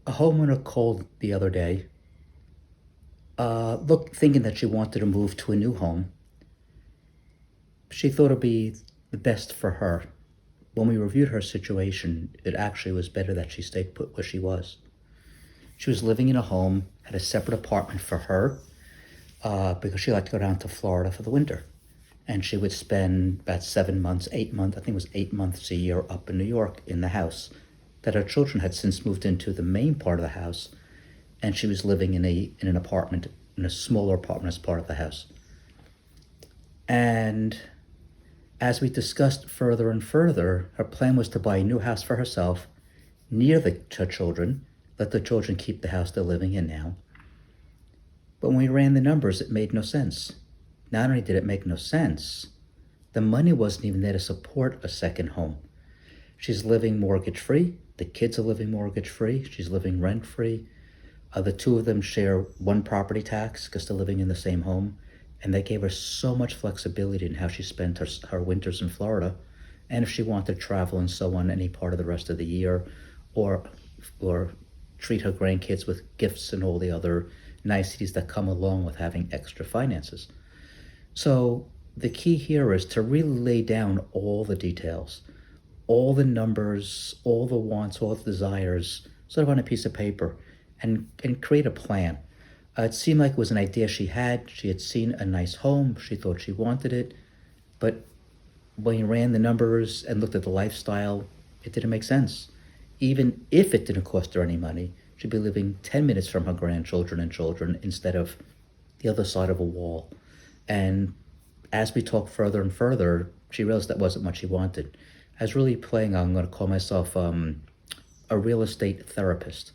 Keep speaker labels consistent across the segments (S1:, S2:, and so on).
S1: A homeowner called the other day, thinking that she wanted to move to a new home. She thought it'd be the best for her. When we reviewed her situation, it actually was better that she stayed put where she was. She was living in a home, had a separate apartment for her, because she liked to go down to Florida for the winter. And she would spend about 7 months, 8 months, I think it was 8 months a year up in New York in the house that her children had since moved into the main part of the house, and she was living in an apartment, in a smaller apartment as part of the house. And as we discussed further and further, her plan was to buy a new house for herself near her children, let the children keep the house they're living in now. But when we ran the numbers, it made no sense. Not only did it make no sense, the money wasn't even there to support a second home. She's living mortgage free. The kids are living mortgage free. She's living rent free. The two of them share one property tax because they're living in the same home. And they gave her so much flexibility in how she spent her winters in Florida. And if she wanted to travel and so on any part of the rest of the year, or treat her grandkids with gifts and all the other niceties that come along with having extra finances. So the key here is to really lay down all the details, all the numbers, all the wants, all the desires, sort of on a piece of paper, and create a plan. It seemed like it was an idea she had. She had seen a nice home. She thought she wanted it. But when you ran the numbers and looked at the lifestyle, it didn't make sense. Even if it didn't cost her any money, she'd be living 10 minutes from her grandchildren and children instead of the other side of a wall. And as we talked further and further, she realized that wasn't what she wanted. I was really playing, I'm going to call myself a real estate therapist.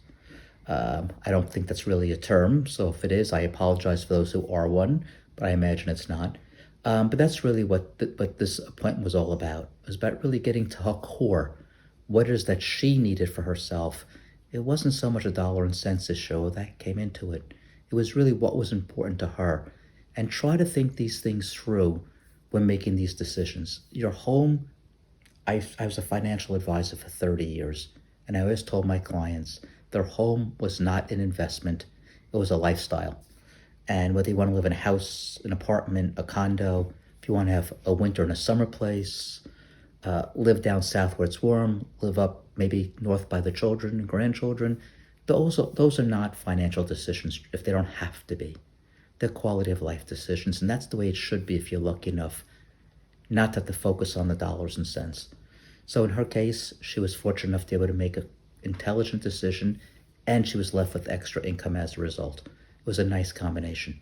S1: I don't think that's really a term, so if it is, I apologize for those who are one, but I imagine it's not. But that's really what this appointment was all about. It was about really getting to her core. What it is that she needed for herself. It wasn't so much a dollar and cents issue that came into it. It was really what was important to her. And try to think these things through when making these decisions. Your home, I was a financial advisor for 30 years, and I always told my clients their home was not an investment, it was a lifestyle. And whether you want to live in a house, an apartment, a condo, if you want to have a winter and a summer place, live down south where it's warm, live up maybe north by the children and grandchildren, those are not financial decisions if they don't have to be. They're quality of life decisions, and that's the way it should be if you're lucky enough not to have to focus on the dollars and cents. So in her case, she was fortunate enough to be able to make an intelligent decision, and she was left with extra income as a result. It was a nice combination.